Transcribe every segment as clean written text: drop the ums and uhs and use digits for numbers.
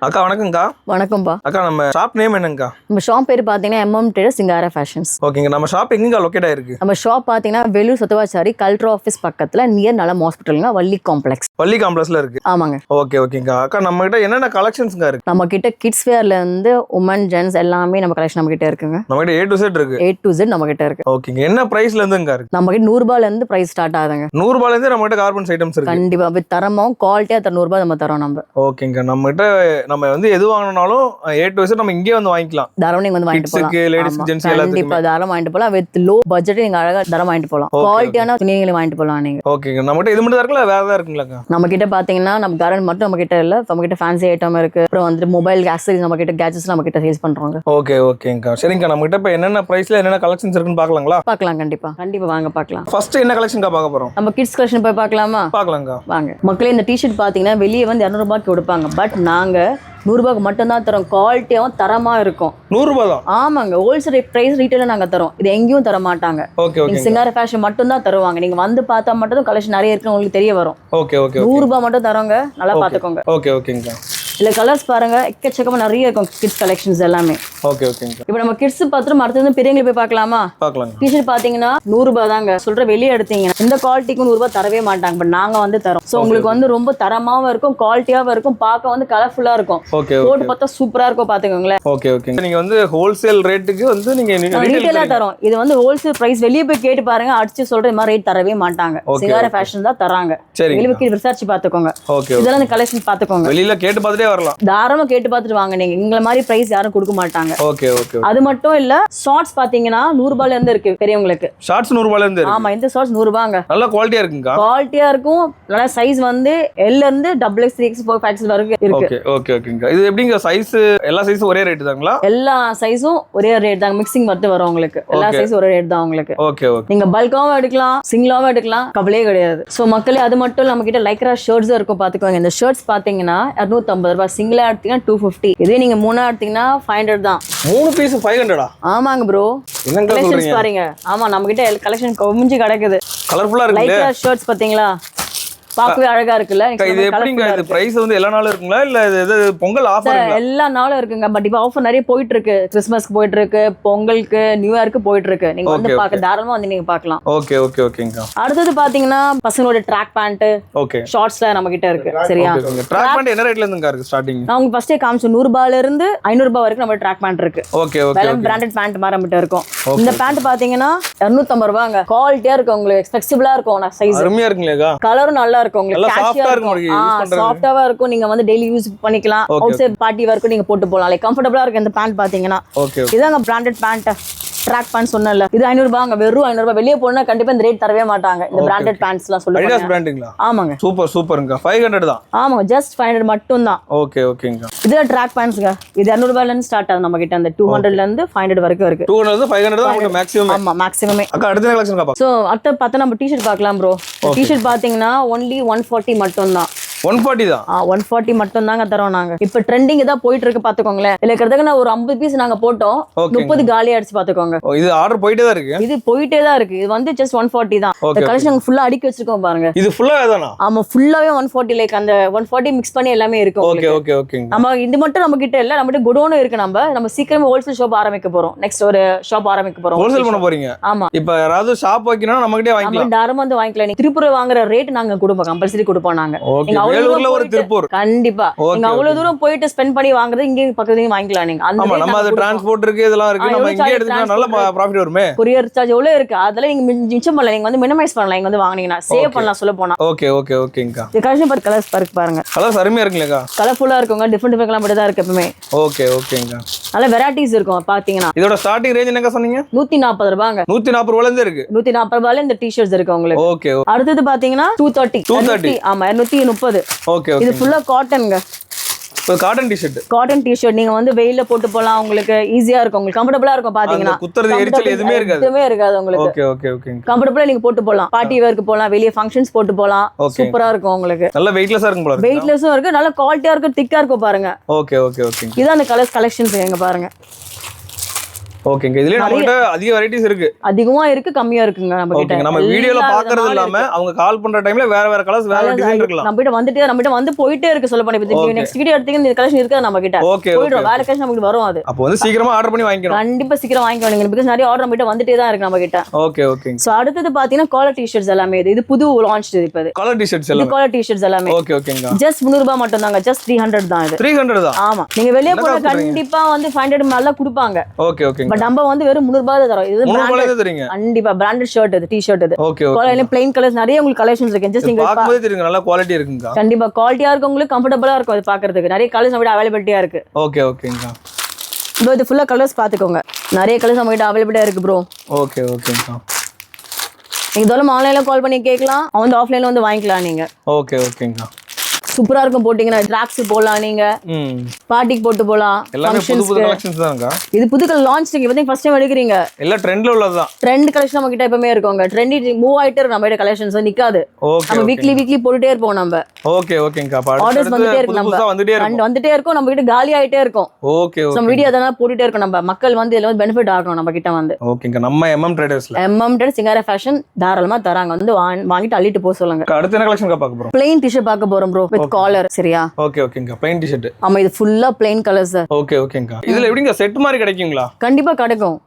அக்கா வணக்கம்க்கா. வணக்கம்பா. அக்கா நம்ம ஷாப் நேம் என்னங்கக்கா? நம்ம ஷாப் பேர் பார்த்தீங்கன்னா MM Traders சிங்காரா ஃபேஷன்ஸ். ஓகேங்க. நம்ம ஷாப் எங்கங்க லொக்கேட் ஆயிருக்கு? நம்ம ஷாப் பார்த்தீங்கன்னா வேலூர் சத்துவாச்சாரி கலெக்டர் ஆஃபீஸ் பக்கத்தில் நியர் நலம் ஹாஸ்பிட்டலுங்க, வள்ளி காம்ப்ளெக்ஸ். வள்ளி காம்ப்ளெக்ஸ்ல இருக்கு. ஆமாங்க. ஓகேங்கா. அக்கா நம்ம கிட்ட என்னென்ன கலெக்ஷன்ஸ்ங்க இருக்கு? நம்ம கிட்ட கிட்ஸ் வேர்ல இருந்து உமன் ஜென்ஸ் எல்லாமே நம்ம கலெக்ஷன் நம்ம கிட்ட இருக்குங்க. நம்ம கிட்ட A to Z இருக்கு. A to Z நம்ம கிட்ட இருக்கு. ஓகேங்க. என்ன பிரைஸ்ல இருந்துங்க இருக்கு? நம்ம கிட்ட 100 ரூபாயில இருந்து பிரைஸ் ஸ்டார்ட் ஆகுதுங்க. 100 ரூபாயில இருந்து நம்ம கிட்ட கார்பன்ஸ் ஐட்டம்ஸ் இருக்கு. கண்டிப்பா வித் தரமாவும் குவாலிட்டியா 100 ரூபாய் நம்ம தரோம் நம்ம. ஓகேங்க. நம்ம கிட்ட நம்ம வந்து எது வாங்கினாலும் A to Z நம்ம இங்கே வந்து வாங்கிக்கலாம். தாராளமா நீங்க வந்து வாங்கிட்டு போலாம். கிட்ஸ்க்கு, லேடிஸ்க்கு, ஜென்ஸ் எல்லாத்துக்கும். கண்டிப்பா தாராளமா வாங்கிட்டு போலாம். வித் லோ பட்ஜெட் நீங்க அழகா தாராளமா வாங்கிட்டு போலாம். குவாலிட்டியான துணிகளை வாங்கிட்டு போலாம் நீங்க. ஓகேங்க. நம்ம கிட்ட இது மட்டும் தான் இருக்குல்ல வேற ஏதாவது இருக்குங்களா? நம்ம கிட்ட பாத்தீங்கன்னா நம்ம கார்டன் மட்டும் நம்ம கிட்ட இல்ல, நம்ம கிட்ட ஃபேன்சி ஐட்டம் இருக்கு. அப்புறம் வந்து மொபைல் ஆக்சசரிஸ் நம்ம கிட்ட, கேட்ஜெட்ஸ் நம்ம கிட்ட சேல்ஸ் பண்றோங்க. ஓகேங்கா. சரிங்கக்கா. நம்ம கிட்ட இப்ப என்னென்ன பிரைஸ்ல என்னென்ன கலெக்ஷன்ஸ் இருக்குன்னு பார்க்கலாங்களா? பார்க்கலாம். கண்டிப்பா வாங்க பார்க்கலாம். ஃபர்ஸ்ட் என்ன கலெக்ஷன்க்கா பார்க்க போறோம்? நம்ம கிட்ஸ் கலெக்ஷன் போய் பார்க்கலாமா? பார்க்கலாம்க்கா. வாங்க. மக்களே இந்த டிஷர்ட் பாத்தீங்கன்னா வெளியே வந்து 200 ரூபாய்க்கு கொடுப்பாங்க. பட் நாங்க 100 ரூபாய்க்கு மட்டும் தான் தரோம். குவாலிட்டியாவும் தரமா இருக்கும். 100 ரூபாய் தான்? ஆமாங்க. ஹோல்சேல் பிரைஸ் ரீட்டைல நாங்க தரோம். இது எங்கேயும் தர மாட்டாங்க. நீங்க சிங்கார ஃபேஷன் மட்டும் தான் தருவாங்க. நீங்க வந்து பார்த்தா மட்டும் கலெக்ஷன் நிறைய இருக்கு உங்களுக்கு தெரிய வரும். 100 ரூபாய் மட்டும் தரோங்க. நல்லா பாத்துக்கோங்க. ஓகேங்கா. இல்ல கலர்ஸ் பாருங்க, எக்கச்சக்கமா நிறைய இருக்கும் கிட்ஸ் கலெக்ஷன்ஸ் எல்லாமே. ஓகேங்கா. இப்போ நம்ம கிட்ஸ் பாத்துட்டு அடுத்து பெரியவங்களை போய் பார்க்கலாமா? பார்க்கலாம். டிஷர்ட் பாத்தீங்கன்னா 100 ரூபாய் தாங்க. சொல்ற வெளியே எடுத்தீங்கன்னா இந்த குவாலிட்டிக்கு 100 ரூபாய் தரவே மாட்டாங்க. பட் நாங்க வந்து தரோம். சோ உங்களுக்கு வந்து ரொம்ப தரமாவும் இருக்கும், குவாலிட்டியாவும் இருக்கும், பார்க்க வந்து கலர்ஃபுல்லா இருக்கும். போட்டு பார்த்தா சூப்பரா இருக்கும் பாத்துக்கோங்களேன். ஓகே. நீங்க வந்து ஹோல்சேல் ரேட்டுக்கு வந்து நீங்க ரீட்டைலா தரோம். இது வந்து ஹோல்சேல் பிரைஸ். வெளியே போய் கேட்டு பாருங்க, அடிச்சு சொல்ற இந்த மாதிரி ரேட் தரவே மாட்டாங்க. சிங்கார ஃபேஷன் தான் தராங்க. வெளியே போய் ரிசர்ச் பாத்துக்கோங்க. இதெல்லாம் கலெக்ஷன் பாத்துக்கோங்க. வெளியில கேட்டு பார்த்துட்டே வரலாம். தாராளமா கேட்டு பார்த்துட்டு வாங்க. நீங்க எங்களை மாதிரி பிரைஸ் யாரும் கொடுக்க மாட்டாங்க. ஓகே. அது மட்டும் இல்ல, ஷார்ட்ஸ் பாத்தீங்கன்னா 100 ரூபாயில இருந்து இருக்கு பெரியவங்களுக்கு. ஷார்ட்ஸ் 100 ரூபாயில இருந்து இருக்கு. ஆமா, இந்த ஷார்ட்ஸ் 100 ரூபாங்க. நல்ல குவாலிட்டியா இருக்குங்க. குவாலிட்டியா இருக்கும். நல்ல சைஸ் வந்து L ல இருந்து XXL 3X 4X 5X வரைக்கும் இருக்கு. ஓகேங்க. இது எப்படிங்க சைஸ்? எல்லா சைஸும் ஒரே ரேட் தாங்களா? எல்லா சைஸும் ஒரே ரேட் தான். மிக்சிங் மட்டும் வரும் உங்களுக்கு. எல்லா சைஸும் ஒரே ரேட் தான் உங்களுக்கு. ஓகே. நீங்க பல்காவும் எடுக்கலாம், சிங்கிளாவும் எடுக்கலாம், கவலையே கிடையாது. சோ மக்களே, அது மட்டும் நம்ம கிட்ட லைக்ரா ஷர்ட்ஸ் இருக்கும் பாத்துக்கோங்க. இந்த ஷர்ட்ஸ் பாத்தீங்கன்னா 250 ரூபாய். சிங்கிளா எடுத்தீங்கன்னா 250. இதே நீங்க 3 எடுத்தீங்கன்னா 500 தான். 3 பீஸ் 500? ஆமாங்க ப்ரோ. கலெக்ஷன்ஸ் பாருங்க. ஆமா, நம்ம கிட்ட கலெக்ஷன் குமிஞ்சு கிடக்குது. கலர்ஃபுல்லா இருக்கு. லைக்ரா ஷர்ட்ஸ் பாத்தீங்களா? பார்க்கவே அழகா இருக்குல்ல. இது எப்படிங்க? இது பிரைஸ் வந்து எல்லா நாளும் இருக்குங்களா இல்ல இது பொங்கல் ஆஃபர்? எல்லா நாளும் இருக்குங்க. பட் இப்போ ஆஃபர் நிறைய போயிட்டு இருக்கு. கிறிஸ்மஸ்க்கு போயிட்டு இருக்கு, பொங்கலுக்கு, நியூ இயருக்கு போயிட்டு இருக்கு. நீங்க வந்து பார்க்க தாராளமா வந்து நீங்க பார்க்கலாம். ஓகேங்க. அடுத்தது பாத்தீங்கன்னா பசங்களோட ட்ராக் பேண்ட், ஷார்ட்ஸ்ல நம்ம கிட்ட இருக்கு. சரியா? ட்ராக் பேண்ட் என்ன ரேட்ல இருந்துங்க இருக்கு ஸ்டார்டிங்? நான் உங்களுக்கு ஃபர்ஸ்டே காமிச்சேன். 100 ரூபாயில இருந்து 500 ரூபாய் வரைக்கும் நம்ம ட்ராக் பேண்ட் இருக்கு. ஓகே. பிராண்டட் பேண்ட் மாதிரி நம்ம கிட்ட இருக்கும். இந்த பேண்ட் பாத்தீங்கன்னா 250 ரூபாங்க. குவாலிட்டியா இருக்கும், உங்களுக்கு ஃபிளெக்சிபிளா இருக்கும். சைஸ் அருமையா இருக்குங்க. கலரும் நல்லா இருக்கும் உங்களுக்கு. சாஃப்டாவா இருக்கும். நீங்க வந்து டெய்லி யூஸ் பண்ணிக்கலாம். அவுட் சைட் பார்ட்டி வரைக்கும் நீங்க போட்டு போலாம். லைக் கம்ஃபர்டபிளா இருக்கு இந்த பேண்ட் பாத்தீங்கன்னா. இதாங்க பிராண்டட் பேண்ட். ட்ராக் பேண்ட் சொன்னல, இது 500 ரூபாங்க. வெறும் 500 ரூபாய். வெளியே போனா கண்டிப்பா இந்த ரேட் தரவே மாட்டாங்க. இந்த பிராண்டட் பேண்ட்ஸ்லாம் சொல்லுவாங்க. அடிடாஸ் பிராண்டிங்களா? ஆமாங்க. சூப்பருங்க. 500 தான். ஆமாங்க, ஜஸ்ட் 500 மட்டும் தான். ஓகேங்க. இது ட்ராக் பேண்ட்ஸ்ங்க. இது 200 ரூபாயில இருந்து ஸ்டார்ட் ஆகுது நம்ம கிட்ட. அந்த 200ல இருந்து 500 வரைக்கும் இருக்கு. 200 இருந்து 500 தான் உங்களுக்கு மேக்ஸिमम. ஆமா, மேக்ஸिमமே. அக்கா அடுத்த கலெக்ஷன் பாப்போம். சோ அடுத்து பார்த்தா நம்ம டி-ஷர்ட் பார்க்கலாம் ப்ரோ. டி-ஷர்ட் பாத்தீங்கன்னா only 140 மட்டும் தான். 140 தான். 140 மட்டும் தாங்க தரோம் நாங்க. இப்ப ட்ரெண்டிங் தான் போயிட்டு இருக்கு பாத்துக்கோங்களேன். இல்ல கிட்டத்தட்ட நான் ஒரு 50 பீஸ் நாங்க போட்டோம். 30 காலி ஆயிடுச்சு பாத்துக்கோங்க. இது ஆர்டர் போயிட்டே தான் இருக்கு. இது போயிட்டே தான் இருக்கு. இது வந்து ஜஸ்ட் 140 தான். இந்த கலெக்ஷன் ஃபுல்லா அடுக்கி வச்சிருக்கோம் பாருங்க. இது ஃபுல்லா தானா? ஆமா, ஃபுல்லாவே 140. லைக் அந்த 140 மிக்ஸ் பண்ணி எல்லாமே இருக்கும். ஓகே. நம்ம இது மட்டும் நம்ம கிட்ட இல்ல, நம்ம கிட்ட குடோனும் இருக்கு. நம்ம சீக்கிரமா ஹோல்சேல் ஷாப் ஆரம்பிக்க போறோம். நெக்ஸ்ட் ஒரு ஷாப் ஆரம்பிக்க போறோம். ஹோல்சேல் பண்ண போறீங்க? ஆமா. இப்போ யாராவது ஷாப் வைக்கணும் நம்ம கிட்டே வாங்கிக்கலாம். நம்ம தாராளமா வந்து வாங்கிக்கலாம். நீங்க திருப்பூர் வாங்குற ரேட் நாங்க கொடுப்போம், கம்பல்சரி கொடுப்போம் நாங்க. நீங்க வேலூர்ல ஒரு திருப்பூர் கண்டிப்பா நீங்க அவ்வளவு தூரம் போயிட்டு ஸ்பெண்ட் பண்ணி வாங்குறது இங்க பக்கத்துலயே வாங்கிக்கலாம் நீங்க. ஆமா, நம்ம அது டிரான்ஸ்போர்ட் இருக்கு, இதெல்லாம் இருக்கு. நம்ம இங்க எடுத்தா நல்ல ப்ராஃபிட் வருமே. courier சார்ஜ் எவ்வளவு இருக்கு, அதெல்லாம் நீங்க மிச்சம் பண்ணலாம். நீங்க வந்து மினிமைஸ் பண்ணலாம். இங்க வந்து வாங்குனீங்கன்னா சேவ் பண்ணலாம் சொல்ல போனா. ஓகேங்கா. இந்த கலெக்ஷன் பாருங்க, கலர்ஸ் பாருங்க. கலர்ஸ் அருமையா இருக்குலக்கா. கலர்ஃபுல்லா இருக்குங்க. டிஃபரண்ட் கலர் மட்டும் தான் இருக்கு எப்பவுமே. ஓகேங்கா. நல்ல வெரைட்டிஸ் இருக்கும் பாத்தீங்கன்னா. இதோட ஸ்டார்டிங் ரேஞ்ச் என்னங்க சொன்னீங்க? 140 ரூபாங்க. 140 ரூபாயில இருந்து இருக்கு. 140 ரூபாயில இந்த டி-ஷர்ட்ஸ் இருக்கு உங்களுக்கு. ஓகே. அடுத்து பாத்தீங்கன்னா 230. ஆமா, 230. ஓகே. இது ஃபுல்லா காட்டன்ங்க. Cotton T-shirt. காட்டன் டி-ஷர்ட் நீங்க வந்து வெயில்ல போட்டு போலாம். உங்களுக்கு ஈஸியா இருக்கும், உங்களுக்கு கம்ஃபர்ட்டபிளா இருக்கும் பாத்தீங்கன்னா. குத்துறது எரிச்சல் எதுவுமே இருக்காது உங்களுக்கு. ஓகே. கம்ஃபர்ட்டபிளா நீங்க போட்டு போலாம். பார்ட்டி வேர்க்கு போலாம், வெளிய ஃபங்க்ஷன்ஸ் போட்டு போலாம். சூப்பரா இருக்கும் உங்களுக்கு. நல்ல வெயிட்லெஸ்ஸா இருக்கும் போல. வெயிட்லெஸ்ஸும் இருக்கு, நல்ல குவாலிட்டியா இருக்கு, திக்கா இருக்கும் பாருங்க. ஓகே. இதான் அந்த கலர்ஸ் கலெக்ஷன்ஸ் எங்க பாருங்க. ஓகேங்க. இதுலயே நம்ம கிட்ட அதிக வெரைட்டிஸ் இருக்கு. அதிகமா இருக்கு, கம்மியா இருக்குங்க நம்ம கிட்ட. நம்ம வீடியோல பாக்குறது இல்லாம அவங்க கால் பண்ற டைம்ல வேற கலர்ஸ் வேற டிசைன் இருக்கலாம். நம்ம கிட்ட வந்து போயிட்டே இருக்கு. சொல்ல போனா இப்போ நெக்ஸ்ட் வீடியோ எடுத்தீங்கன்னா இந்த கலெக்ஷன் இருக்கு நம்ம கிட்ட. போய்டும் வேற கலெக்ஷன் நமக்கு வரும். அது அப்போ வந்து சீக்கிரமா ஆர்டர் பண்ணி வாங்கிக்கணும். கண்டிப்பா சீக்கிரம் வாங்கிக்கணும் because நிறைய ஆர்டர் நம்ம கிட்ட வந்துட்டே தான் இருக்கு நம்ம கிட்ட. ஓகே. சோ அடுத்து பாத்தீங்கன்னா காலர் டி-ஷர்ட்ஸ் எல்லாமே இது புது லான்ச் இது. இப்போ காலர் டி-ஷர்ட்ஸ் எல்லாம் காலர் டி-ஷர்ட்ஸ் எல்லாமே ஓகேங்க. ஜஸ்ட் 300 ரூபாய் மட்டும் தாங்க. ஜஸ்ட் 300 தான் இது. 300 தான். ஆமா. நீங்க வெளிய போனா கண்டிப்பா வந்து 500 மேல கொடுப்பாங்க. ஓகே. பட் நம்ம வந்து வெறும் 300 ரூபாய் தான் தரோம். இது பிராண்டட் தரீங்க. கண்டிப்பா பிராண்டட் ஷர்ட் இது, டி-ஷர்ட் இது. ஓகே. காலையில ப்ளைன் கலர்ஸ் நிறைய உங்களுக்கு கலெக்ஷன்ஸ் இருக்கு. ஜஸ்ட் நீங்க பாக்கும்போது தெரியுங்க நல்ல குவாலிட்டி இருக்குங்க. கண்டிப்பா குவாலிட்டியா இருக்கு, உங்களுக்கு கம்ஃபர்ட்டபிளா இருக்கும் அது பாக்குறதுக்கு. நிறைய கலர்ஸ் நம்ம கிட்ட அவைலபிலிட்டியா இருக்கு. ஓகேங்க. ப்ரோ இது ஃபுல்லா கலர்ஸ் பாத்துக்கோங்க. நிறைய கலர்ஸ் நம்ம கிட்ட அவைலபிலிட்டியா இருக்கு ப்ரோ. ஓகேங்க. நீங்க இதெல்லாம் ஆன்லைன்ல கால் பண்ணி கேட்கலாம், வந்து ஆஃப்லைன்ல வந்து வாங்கிக்கலாம் நீங்க. ஓகேங்க. சூப்பரா இருக்கும். போட்டீங்கன்னா ட்ராக்ஸ் போடலாம், நீங்க பார்ட்டிக்கு போட்டு போலாம். எல்லாமே புது கலெக்ஷன்ஸ் தான்ங்க. இது புது கலர் லான்ச் நீங்க வந்து ஃபர்ஸ்ட் டைம் எடுக்கிறீங்க. எல்லாம் ட்ரெண்ட்ல உள்ளதுதான். ட்ரெண்ட் கலெக்ஷன் நம்ம கிட்ட எப்பவுமே இருக்குங்க. ட்ரெண்டி மூவ் ஆயிட்டே இருக்கு நம்ம கிட்ட கலெக்ஷன்ஸ் நிக்காது. நம்ம வீக்லி போட்டுட்டே இருப்போம் நம்ம. ஓகேங்க. ஆர்டர்ஸ் வந்துட்டே இருக்கு நம்ம. வந்துட்டே இருக்கும் நம்ம கிட்ட, காலி ஆயிட்டே இருக்கும். ஓகே. நம்ம வீடியோ அதெல்லாம் போட்டுட்டே இருக்கோம். நம்ம மக்கள் வந்து இதெல்லாம் பெனிஃபிட் ஆகணும் நம்ம கிட்ட வந்து. ஓகேங்க. நம்ம MM ட்ரேடர்ஸ் சிங்கார ஃபேஷன் தாராளமா தராங்க. வந்து வாங்கிட்டு அள்ளிட்டு போக சொல்லுங்க. அடுத்து என்ன கலெக்ஷன் பார்க்க போறோம்? ப்ளைன் டி-ஷர்ட் பார்க்க போறோம் ப்ரோ வித் காலர். சரியா? ஓகேங்க. Plain T shirt. ஆமா இது ஃபுல்லா ப்ளைன் கலர்ஸ். ஓகேங்க. இதுல எப்படிங்க செட் மாதிரி கிடைக்குங்களா? கண்டிப்பா கிடைக்கும்.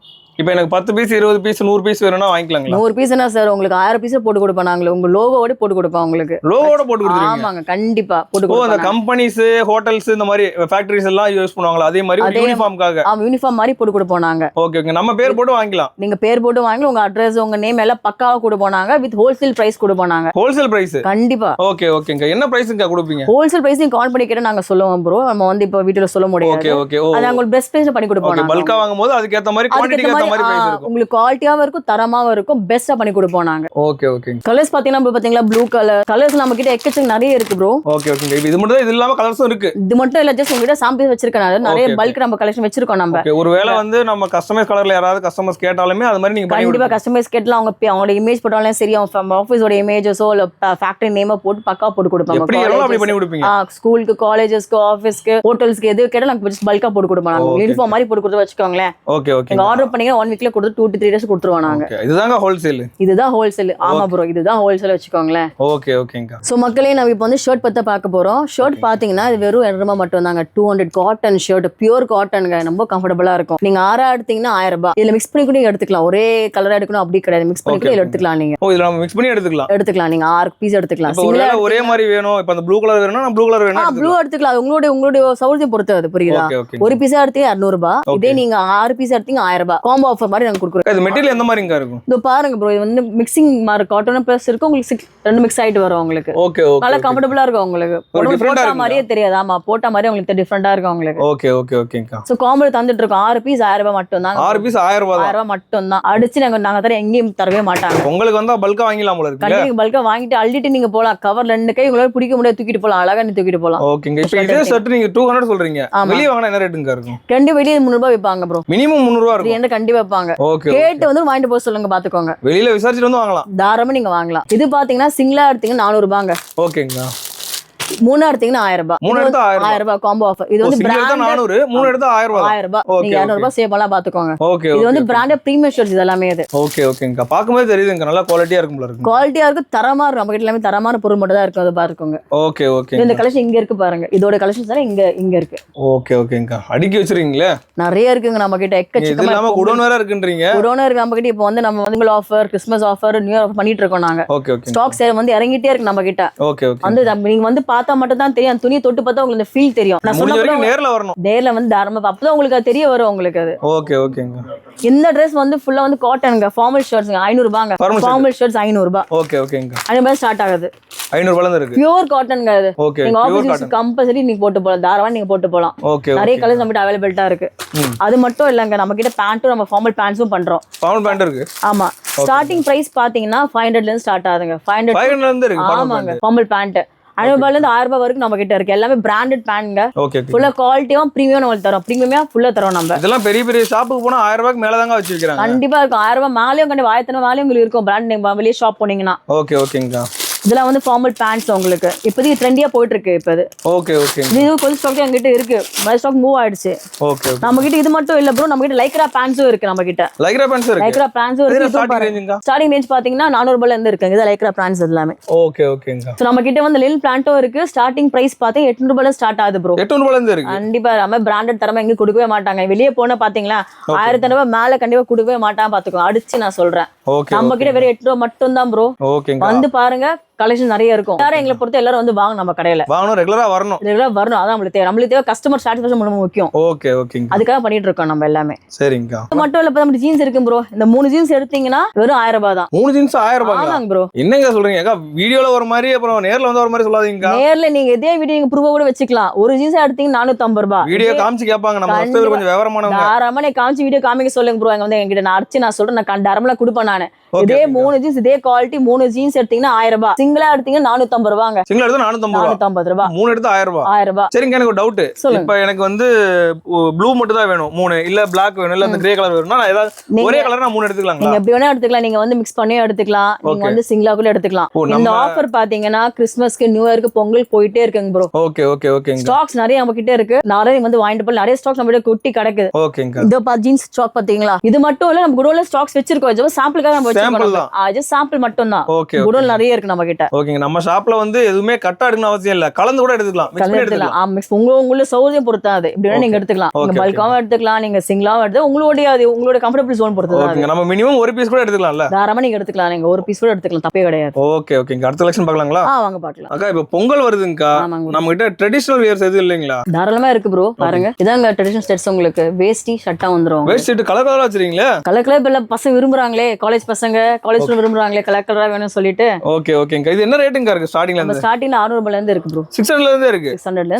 இப்போ எனக்கு 10 பீஸ் 20 பீஸ் 100 பீஸ் வேணும்னா வாங்கிக்கலாங்களா? 100 பீஸ் என்ன சார் உங்களுக்கு 1000 பீஸ் போட்டு கொடுப்போம் நாங்களே. உங்க லோகோவோட போட்டு கொடுப்போம் உங்களுக்கு. லோகோவோட போட்டு கொடுத்துருவீங்க? ஆமாங்க கண்டிப்பா போட்டு கொடுப்போம். அந்த கம்பெனிஸ் ஹோட்டல்ஸ் இந்த மாதிரி ஃபேக்டரிஸ் எல்லாம் யூஸ் பண்ணுவாங்களா அதே மாதிரி யூனிஃபார்ம்காக? ஆமா யூனிஃபார்ம் மாதிரி போட்டு கொடுப்போம் நாங்க. ஓகேங்க. நம்ம பேர் போட்டு வாங்கிக்கலாம். நீங்க பேர் போட்டு வாங்கலாம். உங்க அட்ரஸ் உங்க நேம் எல்லாம் பக்காவா கொடுப்போம் நாங்க. வித் ஹோல்சேல் பிரைஸ் கொடுப்போம் நாங்க. Wholesale price? கண்டிப்பா. ஓகேங்க. என்ன பிரைஸ்ங்க கொடுப்பீங்க? ஹோல்சேல் பிரைஸ் நீங்க கால் பண்ணி கேட்டா நாங்க சொல்லுவோம் ப்ரோ. நம்ம வந்து இப்போ வீடியோல சொல்ல முடியாது. ஓகே. அது உங்களுக்கு பெஸ்ட் பிரைஸ்ல பண்ணி கொடுப்போம் நாங்க. பல்கா வாங்கும்போது அதுக்கு ஏத்த மாதிரி குவாண்டிட்டிக்கு ஏத்த மாதிரி பிரைஸ் இருக்கும். குவாலிட்டியாவும் இருக்கும், தரமாவும் இருக்கும், பெஸ்டா பண்ணி கொடுப்போம் நாங்க. ஓகே. கலர்ஸ் பாத்தீங்கன்னா ப்ளூ கலர் கலர்ஸ் நம்ம கிட்ட எக்கச்சக்க நிறைய இருக்கு ப்ரோ. ஓகே. இது மட்டும் இது இல்லாம கலர்ஸும் இருக்கு. இது மட்டும் இல்ல, ஜஸ்ட் உங்ககிட்ட சாம்பிள் வச்சிருக்கனால நிறைய பல்க் நம்ம கலெக்ஷன் வச்சிருக்கோம் நம்ம. ஒருவேளை வந்து நம்ம கஸ்டமைஸ் கலர்ல யாராவது கஸ்டமர்ஸ் கேட்டாலுமே அது மாதிரி நீங்க கண்டிப்பா கஸ்டமைஸ் கேட்டலாம். அவங்களோட இமேஜ் போட்டாலும் சரி, அவங்க ஆஃபீஸோட இமேஜஸோ இல்ல ஃபேக்டரி நேமோ போட்டு பக்கா போட்டு கொடுப்பாங்க. அப்படி பண்ணி கொடுப்பீங்க? ஸ்கூலுக்கு, காலேஜஸ்க்கு, ஆஃபீஸ்க்கு, ஹோட்டல்ஸ்க்கு எது கேட்டாலும் நாங்க பல்கா போட்டு கொடுப்போம். யூனிஃபார்ம் மாதிரி போட்டு கொடுத்து வச்சுக்கோங்களேன். ஓகே. நீங்க ஆர்டர் பண்ணீங்கன்னா 1 வீக்ல கொடுத்து 2 to 3 days கொடுத்துருவோம் நாங்க. இதுதாங்க ஹோல்சேல். இதுதான் ஹோல்சேல். ஆமா ப்ரோ இதுதான் ஹோல்சேல் வச்சுக்கோங்களேன். ஓகேங்க. சோ மக்களே நம்ம இப்போ வந்து ஷர்ட் பத்த பார்க்க போறோம். ஷர்ட் பாத்தீங்கன்னா இது வெறும் 200 ரூபாய் மட்டும் தாங்க. 200 காட்டன் ஷர்ட், பியூர் காட்டனுங்க. ரொம்ப கம்ஃபர்டபுளா இருக்கும். நீங்க 6 எடுத்தீங்கன்னா 1000 ரூபாய். இதுல மிக்ஸ் பண்ணி கூட எடுத்துக்கலாம். ஒரே கலரா எடுக்கணும் அப்படி கிடையாது. மிக்ஸ் பண்ணி கூட எடுத்துக்கலாம் நீங்க. இதுல நம்ம மிக்ஸ் பண்ணி எடுத்துக்கலாம். நீங்க 6 பீஸ் எடுத்துக்கலாம். சிங்கிளா ஒரே மாதிரி வேணும். இப்போ அந்த ப்ளூ கலர் வேணும்னா நான் ப்ளூ கலர் வேணும். ப்ளூ எடுத்துக்கலாம். உங்களுடைய சௌகரியத்தை பொறுத்து அது. புரியுதா? ஒரு பீஸா எடுத்தீங்க 200 ரூபாய். இதே நீங்க 6 பீஸ் எடுத்தீங்க 1000 ரூபாய். காம்போ ஆஃபர் மாதிரி நாங்க கொடுக்குறோம். இது மெட்டீரியல் எந்த மாதிரிங்க இருக்கும்? இதோ பாருங்க ப்ரோ, இது வந்து மிக்சிங் மாதிரி காட்டன் பிளஸ் இருக்கு. உங்களுக்கு 2 மிக்ஸ் ஆயிட்டு வரும் உங்களுக்கு. ஓகே. நல்லா கம்ஃபர்ட்டபிளா இருக்கும் உங்களுக்கு. போட்ட மாதிரியே தெரியாது. ஆமா போட்ட மாதிரி உங்களுக்கு டிஃபரெண்டா இருக்கும் உங்களுக்கு. ஓகேங்க. சோ காம்போ தந்துட்டு இருக்கோம். 6 பீஸ் 1000 ரூபாய் மட்டும் தான். 6 பீஸ் 1000 ரூபாய் மட்டும் தான். அடிச்சு நாங்க தர எங்கேயும் தரவே மாட்டாங்க. உங்களுக்கு வந்தா பல்கா வாங்கிடலாம் போல இருக்கு. கண்டிப்பா பல்கா வாங்கிட்டு அள்ளிட்டு நீங்க போலாம். கவர் 2 கை உங்களால பிடிக்க முடியாது, தூக்கிட்டு போலாம். அழகா நீ தூக்கிட்டு போலாம். ஓகேங்க. இப்போ இதே ஷர்ட் நீங்க 200 சொல்றீங்க. வெளிய வாங்குனா என்ன ரேட்டுங்க இருக்கும்? கண்டிப்பா வெளிய 300 ரூபாய் விப்பாங்க ப்ரோ. மினிமம் 300 ரூபாய் இருக்கும். என்ன கண்டிப்பா விப்பாங்க. கேட்டு வந்து வாங்கிட்டு போக சொல்லுங்க பாத்துக்கோங்க. வெளியில விசாரிச்சுட்டு வந்து வாங்கலாம். தாராளமா நீங்க வாங்கலாம். இது பாத்தீங்கன்னா சிங்கிளா எடுத்தீங்கன்னா 400 ரூபாங்க. ஓகேங்க. 3 எடுத்தீங்கன்னா 1000 ரூபாய். 3 எடுத்தா 1000 ரூபாய் காம்போ ஆஃபர். இது வந்து பிராண்ட் 400, 3 எடுத்தா 1000 ரூபாய். 1000 ரூபாய். நீங்க 200 ரூபாய் சேவ் பண்ணலாம் பாத்துக்கோங்க. ஓகே. இது வந்து பிராண்டட் பிரீமியம் ஷர்ட்ஸ் இதெல்லாமே இது. ஓகேங்க. பாக்கும்போது தெரியுதுங்க நல்ல குவாலிட்டியா இருக்கும் போல இருக்கு. குவாலிட்டியா இருக்கு, தரமா இருக்கும். நம்ம கிட்ட எல்லாமே தரமான பொருள் மட்டும் தான் இருக்கும். அது பாருங்க. ஓகே. இந்த கலெக்ஷன் இங்க இருக்கு பாருங்க. இதோட கலெக்ஷன்ஸ் எல்லாம் இங்க இருக்கு. ஓகேங்க. அடுக்கி வச்சிருக்கீங்களே? நிறைய இருக்குங்க நம்ம கிட்ட. எக்கச்சக்கமா இல்லாம குடோன் வேற இருக்குன்றீங்க. குடோன் இருக்கு நம்ம கிட்ட. இப்போ வந்து நம்ம வந்து offer, Christmas offer, new year offer பண்ணிட்டு இருக்கோம் நாங்க. ஓகே. ஸ்டாக் சேல் வந்து இறங்கிட்டே இருக்கு நம்ம கிட்ட. ஓகே. வந்து நீங்க வந்து பார்த்தா மட்டும் தான் தெரியும். துணி தொட்டு பார்த்தா உங்களுக்கு இந்த ஃபீல் தெரியும். நான் சொன்ன நேர்ல வரணும். நேர்ல வந்து தாராளமா அப்பதான் உங்களுக்கு அது தெரிய வரும் உங்களுக்கு அது. ஓகேங்க. இந்த Dress வந்து ஃபுல்லா வந்து காட்டன்ங்க. ஃபார்மல் ஷர்ட்ஸ்ங்க 500 ரூபாங்க. ஃபார்மல் ஷர்ட்ஸ் 500 ரூபாய். ஓகேங்க. அந்த மாதிரி ஸ்டார்ட் ஆகுது. 500 ரூபாயில இருக்கு. பியூர் காட்டன்ங்க அது. நீங்க ஆபீஸ் கம்பல்சரி நீங்க போட்டு போலாம். தாராளமா நீங்க போட்டு போலாம். நிறைய கலர்ஸ் நம்ம கிட்ட அவைலபிலிட்டா இருக்கு. அது மட்டும் இல்லங்க, நம்ம கிட்ட பேண்ட்டும், நம்ம ஃபார்மல் பேண்ட்ஸும் பண்றோம். ஃபார்மல் பேண்ட் இருக்கு. ஆமா. ஸ்டார்டிங் பிரைஸ் பாத்தீங்கன்னா 500 ல இருந்து ஸ்டார்ட் ஆகுதுங்க. 500 ல இருந்து இருக்கு. ஆமாங்க. ஃபார்மல் பேண்ட் 500 ரூபாயில இருந்து 1000 ரூபாய் வரைக்கும் நம்ம கிட்ட இருக்கு. எல்லாமே பிராண்டட் பேண்ட்ங்க. ஃபுல்லா குவாலிட்டியும் பிரீமியம் உங்களுக்கு தரோம். பிரீமியமா ஃபுல்லா தரோம் நம்ம. இதெல்லாம் பெரிய ஷாப்புக்கு போனா 1000 ரூபாய்க்கு மேல தாங்க வச்சிருக்காங்க. கண்டிப்பா இருக்கும். 1000 ரூபாய் மேலயும் கண்டிப்பா 1000 மேலயும் உங்களுக்கு இருக்கும். பிராண்ட் நேம் வெளிய ஷாப் போனீங்கன்னா. ஓகேங்க. இதெல்லாம் வந்து ஃபார்மல் பேண்ட்ஸ் உங்களுக்கு இப்போதைக்கு ட்ரெண்டியா போயிட்டு இருக்கு இப்போ இது. Okay okay. இது கொஞ்சம் ஸ்டாக் எங்ககிட்ட இருக்கு, நிறைய ஸ்டாக் மூவ் ஆயிடுச்சு. ஓகே. நம்ம கிட்ட இது மட்டும் இல்ல ப்ரோ, நம்ம கிட்ட லைக்ரா பேண்ட்ஸும் இருக்கு. நம்ம கிட்ட லைக்ரா பேண்ட்ஸ் இருக்கு. லைக்ரா பேண்ட்ஸும் இருக்கு. ஸ்டார்டிங் ரேஞ்ச் பாத்தீங்கன்னா 400 ரூபாயில இருந்து இருக்குங்க இது லைக்ரா பேண்ட்ஸ் எல்லாமே. ஓகே ஓகேங்க. சோ நம்ம கிட்ட வந்து லினன் பிளான்ட்டும் இருக்கு. ஸ்டார்டிங் பிரைஸ் பாத்தீங்க 800 ரூபாயில ஸ்டார்ட் ஆகுது ப்ரோ. 800 ரூபாயில இருந்து இருக்கு. கண்டிப்பா நம்ம பிராண்டட் தரமா எங்க கொடுக்கவே மாட்டாங்க. வெளியே போனா பாத்தீங்களா 1000 ரூபாய் மேல கண்டிப்பா கொடுக்கவே மாட்டான் பாத்துக்கோ. அடிச்சு நான் சொல்றேன். நம்ம கிட்ட வெறும் 8 ரூபாய் மட்டும் தான் ப்ரோ. வந்து பாருங்க கலெக்ஷன் நிறைய இருக்கும். எல்லாரும் எங்களை பொறுத்த எல்லாரும் வந்து வாங்க நம்ம கடையில. வாங்கணும், ரெகுலரா வரணும். அதான் நம்மளுக்கு தேவை கஸ்டமர் சாட்டிஸ்ஃபேக்ஷன் ரொம்ப முக்கியம். ஓகே ஓகேங்க. அதுக்காக பண்ணிட்டு இருக்கோம் நம்ம எல்லாமே. சரிங்க. இது மட்டும் இல்ல, நம்ம ஜீன்ஸ் இருக்கு ப்ரோ. இந்த 3 ஜீன்ஸ் எடுத்தீங்கன்னா வெறும் 1000 ரூபாய் தான். 3 ஜீன்ஸ் 1000 ரூபாய்? ஆமாங்க ப்ரோ. என்னங்க சொல்றீங்க? அக்கா வீடியோல ஒரு மாதிரி அப்புறம் நேர்ல வந்து ஒரு மாதிரி சொல்லாதீங்க. நேர்ல நீங்க இதே வீடியோ நீங்க ப்ரூவ் கூட வச்சுக்கலாம். ஒரு ஜீன்ஸ் எடுத்தீங்கன்னா 450 ரூபாய். வீடியோ காமிச்சு கேட்பாங்க நம்ம கஸ்டமர் கொஞ்சம் விவரமானவங்க. தாராளமா நீ காமிச்சு வீடியோ காமிக்க சொல்லுங்க ப்ரோ. எங்க வந்து என்கிட்ட நான் அடிச்சு நான் சொல்றேன், நான் தாராளமா கொடுப்பேன் நானு. இதே 3 ஜீன்ஸ் இதே குவாலிட்டி 3 ஜீன்ஸ் எடுத்தீங்கன்னா 1000 ரூபாய். சிங்கிளா எடுத்தீங்கன்னா 450 ரூபாங்க. சிங்கிளா எடுத்தா 450 ரூபாய். 3 எடுத்தா 1000 ரூபாய். 1000 ரூபாய். சரிங்க. எனக்கு ஒரு டவுட். இப்போ எனக்கு வந்து ப்ளூ மட்டும் தான் வேணும் 3, இல்ல பிளாக் வேணும், இல்ல அந்த கிரே கலர் வேணும்னா நான் ஏதாவது ஒரே கலர் நான் 3 எடுத்துக்கலாங்களா? நீங்க எப்படி வேணா எடுத்துக்கலாம். நீங்க வந்து மிக்ஸ் பண்ணியே எடுத்துக்கலாம். நீங்க வந்து சிங்கிளா கூட எடுத்துக்கலாம். இந்த ஆஃபர் பாத்தீங்கன்னா கிறிஸ்மஸ்க்கு நியூ இயருக்கு பொங்கல் போயிட்டே இருக்குங்க ப்ரோ. ஓகே ஓகே ஓகேங்க. ஸ்டாக்ஸ் நிறைய நம்ம கிட்ட இருக்கு. நிறைய வந்து வாங்கிட்டு போல நிறைய ஸ்டாக்ஸ் நம்ம கிட்ட குட்டி கிடக்குது. ஓகேங்க. இந்த ஜீன்ஸ் ஸ்டாக் பாத்தீங்களா? இது மட்டும் இல்ல, நம்ம குடோன்ல ஸ்டாக்ஸ் வச்சிருக்கோம். ஜஸ்ட் சாம்பிளுக்காக நம்ம வச்சிருக்கோம். ஜஸ்ட் சாம்பிள் மட்டும் தான். குடோன் நிறைய இருக்கு நம்ம கிட்ட. ஓகேங்க. நம்ம ஷாப்ல வந்து எதுவுமே கட்டா எடுக்கணும் அவசியம் இல்ல. கலந்து கூட எடுத்துக்கலாம். உங்களோட சௌகரியம் பொறுத்தாது. இப்படி வேணா நீங்க எடுத்துக்கலாம். நீங்க பல்காவும் எடுத்துக்கலாம், நீங்க சிங்கிளாவும் எடுத்து உங்களோட கம்ஃபர்டபிள் ஜோன் பொறுத்தது. நம்ம மினிமம் ஒரு பீஸ் கூட எடுத்துக்கலாம்ல? தாராளமா நீங்க எடுத்துக்கலாம். நீங்க ஒரு பீஸ் கூட எடுத்துக்கலாம், தப்பே கிடையாது. ஓகே ஓகேங்க. அடுத்த கலெக்ஷன் பார்க்கலாங்களா? வாங்க பார்க்கலாம். அக்கா இப்போ பொங்கல் வருதுங்கக்கா. நம்ம கிட்ட ட்ரெடிஷனல் வியர்ஸ் எதுவும் இல்லைங்களா? தாராளமா இருக்கு ப்ரோ. பாருங்க இதாங்க ட்ரெடிஷனல் செட்ஸ். உங்களுக்கு வேஷ்டி ஷர்ட்டா வந்துரும். வேஷ்டி ஷர்ட் கலர் கலரா வச்சிருக்கீங்களா? கலர் கலர் இப்ப பசங்க விரும்புறாங்களே, காலேஜ் பசங்க காலேஜ்ல விரும்புறாங்களே கலர் கலரா வேணும்னு சொல்லிட்டு. ஓகே ஓகேங்க. இது என்ன ரேட்டுங்க இருக்கு ஸ்டார்டிங்ல இருந்து? ஸ்டார்டிங்ல 600 ரூபாயில இருந்து இருக்கு ப்ரோ. 600ல இருந்து இருக்கு. 600ல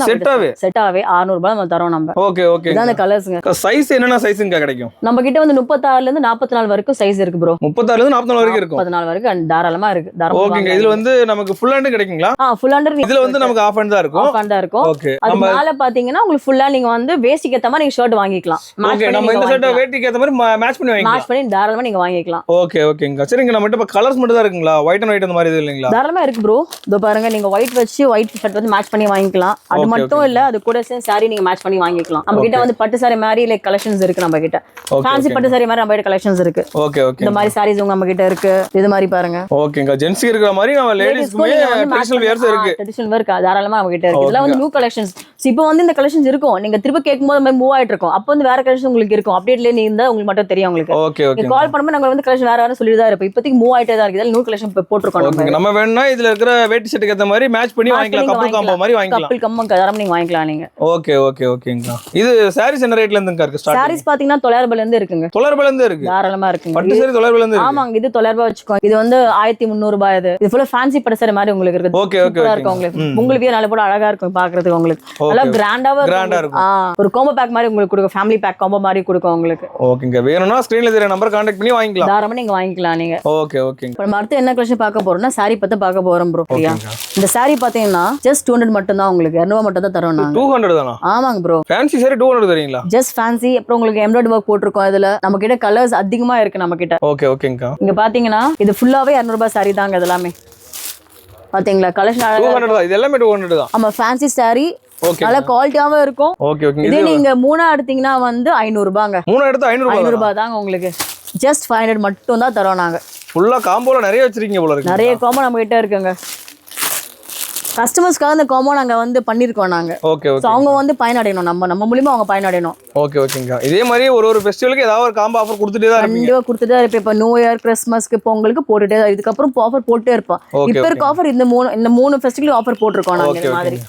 செட்டாவே 600 ரூபாய் நம்ம தரோம் நம்ம. Okay okay. இதான் அந்த கலர்ஸ்ங்க. சைஸ் என்னென்ன சைஸ்ங்க கிடைக்கும்? நம்ம கிட்ட வந்து 36ல இருந்து 44 வரைக்கும் சைஸ் இருக்கு ப்ரோ. 36ல இருந்து 44 வரைக்கும் இருக்கும். 44 வரைக்கும் தாராளமா இருக்கு. ஓகேங்க. இதுல வந்து நமக்கு ஃபுல் ஹேண்ட் கிடைக்குங்களா? Full hand. இதுல வந்து நமக்கு ஆஃப் ஹேண்ட் தான் இருக்கும். ஆஃப் ஹேண்ட் தான் இருக்கும். ஓகே. அது மேல பாத்தீங்கன்னா உங்களுக்கு ஃபுல்லா நீங்க வந்து வேஷ்டிக்கு ஏத்த மாதிரி நீங்க ஷர்ட் வாங்கிக்கலாம். ஓகே. நம்ம இந்த ஷர்ட் வேஷ்டிக்கு ஏத்த மாதிரி மேட்ச் பண்ணி வாங்கிக்கலாம். மேட்ச் பண்ணி தாராளமா நீங்க வாங்கிக்கலாம். ஓகே ஓகேங்க. சரிங்க. நம்ம கிட்ட கலர்ஸ் மட்டும் தான் இருக்குங்களா? ஒயிட் அண்ட் ஒயிட் அந்த மாதிரி இது இல்லீங்களா? தாராளமா இருக்கு ப்ரோ. இதோ பாருங்க, நீங்க ஒயிட் வச்சு ஒயிட் ஷர்ட் வந்து மேட்ச் பண்ணி வாங்கிக்கலாம். அது மட்டும் இல்ல, அது கூட சேர்ந்து saree நீங்க மேட்ச் பண்ணி வாங்கிக்கலாம். நம்ம கிட்ட வந்து பட்டு saree மாதிரி லைக் கலெக்ஷன்ஸ் இருக்கு. நம்ம கிட்ட ஃபேன்சி பட்டு saree மாதிரி நம்ம கிட்ட கலெக்ஷன்ஸ் இருக்கு. Okay okay. இந்த மாதிரி sarees நம்ம கிட்ட இருக்கு. இது மாதிரி பாருங்க. ஓகேங்க. ஜென்ட்ஸ்க்கு இருக்கிற மாதிரி நம்ம லேடீஸ்க்குமே ட்ரெடிஷனல் வியர்ஸ் இருக்கு. ட்ரெடிஷனல் வேர் தாராளமா நம்ம கிட்ட இருக்கு. இதெல்லாம் வந்து நியூ கலெக்ஷன்ஸ். இப்போ வந்து இந்த கலெக்ஷன்ஸ் இருக்கும். நீங்க திரும்ப கேட்கும்போது நம்ம மூவ் ஆயிட்டு இருக்கோம். அப்போ வந்து வேற கலெக்ஷன் உங்களுக்கு இருக்கும். அப்டேட்ல நீ இருந்தா உங்களுக்கு மட்டும் தெரியும் உங்களுக்கு. Okay okay. நீங்க கால் பண்ணும்போது நாங்க வந்து கலெக்ஷன் வேற வேற சொல்லிட்டு தான் இருப்போம். இப்போதைக்கு மூவ் ஆயிட்டே தான் இருக்கு. இதெல்லாம் நியூ கலெக்ஷன் போட்டுருக்கோம். நம்ம வேணா இதுல இருக்கிற வேட்டி ஷர்ட்டுக்கு ஏத்த மாதிரி மேட்ச் பண்ணி வாங்கிக்கலாம். கப்பல் காம்போ மாதிரி வாங்கிக்கலாம். கப்பல் கம்மம் தாராளமா நீங்க வாங்கிக்கலாம் நீங்க. ஓகே ஓகே ஓகேங்க. இது sarees என்ன ரேட்ல இருந்து இருக்கு ஸ்டார்ட்? sarees பாத்தீங்கன்னா 900 ரூபாயில இருந்து இருக்குங்க. 900 ரூபாயில இருந்து இருக்கு. தாராளமா இருக்குங்க. பட்டு saree 900 ரூபாயில இருந்து இருக்கு. ஆமாங்க. இது 900 ரூபாய் வச்சுக்கோ. இது வந்து 1300 ரூபாய். இது ஃபுல்லா ஃபேன்சி பட்டு saree மாதிரி உங்களுக்கு இருக்கு. Okay okay. இருக்கு உங்களுக்கு. உங்களுக்கு நல்ல போல அழகா இருக்கும் பாக்குறதுக்கு. உங்களுக்கு நல்லா கிராண்டாவா இருக்கும். ஒரு காம்போ பேக் மாதிரி உங்களுக்கு கொடுக்கும். ஃபேமிலி பேக் காம்போ மாதிரி கொடுக்கும் உங்களுக்கு. ஓகேங்க. வேணும்னா ஸ்கிரீன்ல தெரிய நம்பர் கான்டாக்ட் பண்ணி வாங்கிக்கலாம். தாராளமா நீங்க வாங்கிக்கலாம் நீங்க. ஓகே ஓகேங்க. இப்போ நம்ம அடுத்து என்ன கலெக்ஷன் பார்க்க போறோம்னா saree பத்தி பார்க்க போறோம் ப்ரோ. இந்த saree பாத்தீங்கன்னா ஜஸ்ட் 200 மட்டும் தான். உங்களுக்கு 200 மட்டும் தான் தரோம் நாங்க. 200 தானா? ஆமாங்க ப்ரோ. ஃபேன்சி saree 200 தரீங்களா? Just fancy. அப்புறம் உங்களுக்கு எம்ப்ராய்டரி வர்க் போட்டுருக்கோம். இதுல நம்ம கிட்ட கலர்ஸ் அதிகமா இருக்கு நம்ம கிட்ட. ஓகே ஓகேங்கா. இங்க பாத்தீங்கன்னா இது ஃபுல்லாவே 200 ரூபாய் saree தாங்க. இதெல்லாம் பாத்தீங்களா கலெக்ஷன் 200 தான். இது எல்லாமே 200 தான். ஆமா ஃபேன்சி saree. ஓகே. நல்ல குவாலிட்டியாவும் இருக்கும். Okay okay. இதே நீங்க 3 எடுத்தீங்கன்னா வந்து 500 ரூபாங்க. 3 எடுத்து 500 ரூபாய் தாங்க உங்களுக்கு. ஜஸ்ட் 500 மட்டும் தான் தரோம் நாங்க. ஃபுல்லா காம்போல நிறைய வச்சிருக்கீங்க போல இருக்கு. நிறைய காம்போ நம்ம கிட்ட இருக்குங்க. கஸ்டமர்ஸ்க்காக இந்த காம்போ நாங்க வந்து பண்ணிருக்கோம் நாங்க. Okay okay. அவங்க வந்து பயனடையணும். நம்ம மூலமா அவங்க பயனடையணும். ஓகே ஓகேங்க. இதே மாதிரி ஒரு ஃபெஸ்டிவலுக்கு ஏதாவது ஒரு காம்போ ஆஃபர் கொடுத்துட்டே தான் இருப்பீங்க. கண்டிப்பா கொடுத்துட்டே தான் இருப்பேன். இப்போ நியூ இயர் கிறிஸ்மஸ்க்கு பொங்கலுக்கு போட்டுட்டே தான். இதுக்கப்புறம் ஆஃபர் போட்டே இருப்போம். இப்போ இருக்க ஆஃபர் இந்த மூணு ஃபெஸ்டிவலுக்கு ஆஃபர் போட்டுருக்கோம் நாங்க. இந்த மாதிரி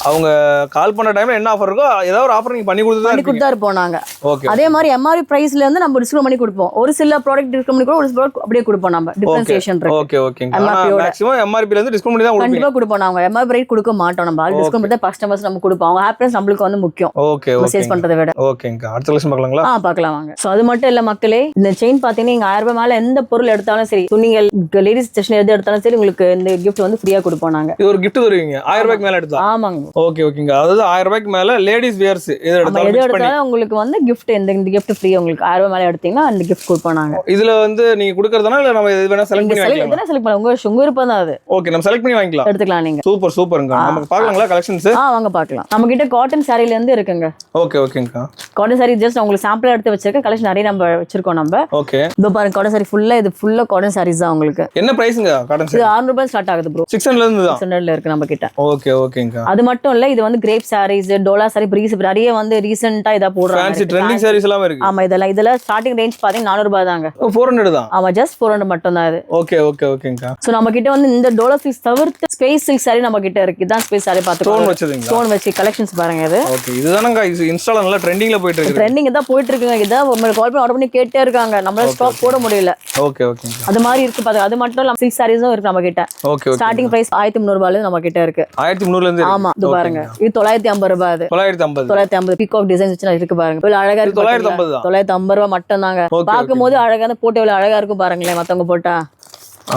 அவங்க கால் பண்ண டைம்ல என்ன ஆஃபர் இருக்கோ ஏதாவது ஒரு ஆஃபர் நீங்க பண்ணி கொடுத்தா இருப்போம் நாங்க. ஓகே. அதே மாதிரி எம்ஆர்பி பிரைஸ்ல இருந்து நம்ம டிஸ்கவுண்ட் பண்ணி கொடுப்போம். ஒரு சில ப்ராடக்ட் டிஸ்கவுண்ட் பண்ணி ஒரு சில ப்ராடக்ட் அப்படியே கொடுப்போம் நம்ம. டிஃபரன்சியேஷன் இருக்கு. ஓகே ஓகேங்க. மேக்ஸिमम எம்ஆர்பி ல இருந்து டிஸ்கவுண்ட் பண்ணி தான் கொடுப்போம். கண்டிப்பா கொடுப்போம் நாங்க. எம்ஆர்பி ரேட் கொடுக்க மாட்டோம் நம்ம. டிஸ்கவுண்ட் பண்ணி தான் கஸ்டமர்ஸ் நம்ம கொடுப்போம். அவங்க ஹாப்பினஸ் நம்மளுக்கு வந்து முக்கியம். Okay okay. சேல்ஸ் பண்றதை விட. ஓகேங்க. அடுத்த கலெக்ஷன் பார்க்கலாங்களா? பார்க்கலாம் வாங்க. சோ அது மட்டும் இல்ல மக்களே, இந்த செயின் பாத்தீங்கன்னா நீங்க 1000 ரூபாய் மேல எந்த பொருள் எடுத்தாலும் சரி, துணிகள் லேடிஸ் ஸ்டேஷன் எது எடுத்தாலும் சரி உங்களுக்கு இந்த கிஃப்ட் வந்து ஃப்ரீயா கொடுப்போம் நாங்க. இது ஒரு கிஃப்ட் தருவீங்க 1000 ரூபாய்க்கு மேல எடுத்தா? ஆமாங்க. ஓகே ஓகேங்க. அதாவது 1000 ரூபாய்க்கு மேல லேடிஸ் வியர்ஸ் எது எடுத்தாலும் உங்களுக்கு வந்து கிஃப்ட் இந்த கிஃப்ட் ஃப்ரீ. உங்களுக்கு 1000 ரூபாய் மேல எடுத்தீங்கன்னா அந்த கிஃப்ட் கொடுப்போம் நாங்க. இதுல வந்து நீங்க கொடுக்கறதுனா இல்ல நம்ம எது வேணா செலக்ட் பண்ணி வாங்கிக்கலாம்? எதனா செலக்ட் பண்ணுங்க, உங்க விருப்பம் தான் அது. ஓகே, நம்ம செலக்ட் பண்ணி வாங்கிக்கலாம், எடுத்துக்கலாம் நீங்க. சூப்பர் சூப்பர்ங்க. நம்ம பார்க்கலாங்களா கலெக்ஷன்ஸ்? வாங்க பார்க்கலாம். நம்ம கிட்ட காட்டன் சாரில இருந்து இருக்குங்க. ஓகே ஓகேங்க. காட்டன் சாரி ஜஸ்ட் உங்களுக்கு சாம்பிள் எடுத்து வச்சிருக்க கலெக்ஷன் நிறைய நம்ம வச்சிருக்கோம் நம்ம. ஓகே, இதோ பாருங்க காட்டன் சாரி ஃபுல்லா, இது ஃபுல்லா காட்டன் சாரீஸ் தான் உங்களுக்கு. என்ன பிரைஸ்ங்க காட்டன் சாரி? 600 ரூபாய் ஸ்டார்ட் ஆகுது ப்ரோ. 600 ல இருந்து தான் 600ல இருக்கு நம்ம கிட்ட. ஓகே ஓகேங்க. அது மட்டும் இல்ல, இது வந்து கிரேப் சாரீஸ், டோலா சாரி, பிரீஸ் நிறைய வந்து ரீசன்ட்டா இதா போடுறாங்க. ஃபேன்சி ட்ரெண்டிங் சாரீஸ் எல்லாம் இருக்கு. ஆமா, இதெல்லாம் ஸ்டார்டிங் ரேஞ்ச் பாத்தீங்கன்னா 400 ரூபாய் தாங்க. 400 தான். ஆமா, ஜஸ்ட் 400 மட்டும் தான் இது. ஓகே ஓகே ஓகேங்க. சோ நம்ம கிட்ட வந்து இந்த டோலா சில்க்ஸ் தவிர்த்து ஸ்பேஸ் சில்க் சாரி நம்ம கிட்ட இருக்கு. இதான் ஸ்பேஸ் சாரி பாத்துக்கோங்க. ஸ்டோன் வச்சதுங்க. ஸ்டோன் வச்சு கலெக்ஷன்ஸ் பாருங்க இது. ஓகே, இதுதானங்க இன்ஸ்டால நல்லா ட்ரெண்டிங்ல போயிட்டு இருக்கு. ட்ரெண்டிங் தான் போயிட்டு இருக்குங்க. இதான் உங்களுக்கு கால் பண்ணி ஆர்டர் பண்ணி கேட்டே இருக்காங்க. நம்மளால ஸ்டாக் போட முடியல. ஓகே ஓகேங்க. அது மாதிரி இருக்கு பாருங்க. அது மட்டும் இல்ல சில்க் சாரீஸும் இருக்கு நம்ம கிட்ட. Okay okay. ஸ்டார்டிங் பிரைஸ் 1300 ரூபாயில நம்ம கிட்ட இருக்கு. 1300 ல இருந்து. ஆமா, இது பாருங்க. இது 950 ரூபாய். அது 950 பீகாக் டிசைன்ஸ் வச்சு இருக்கு பாருங்க. இவ்வளவு அழகா இருக்கு. 950 ரூபாய் மட்டும் தாங்க. பாக்கும்போது அழகா போட்டோ இவ்வளவு அழகா இருக்கும் பாருங்களேன். மத்தவங்க போட்டா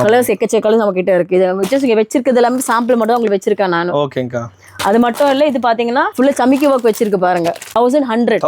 கலர்ஸ் எக்கச்சக்க கலர்ஸ் நம்ம கிட்ட இருக்கு. இது வச்சிருக்கிறது எல்லாமே சாம்பிள் மட்டும் உங்களுக்கு வச்சிருக்கேன் நான். ஓகேங்கா. அது மட்டும் இல்ல, இது பாத்தீங்கன்னா ஃபுல்லா சமிக்கி ஒர்க் வச்சிருக்கு பாருங்க. 1100.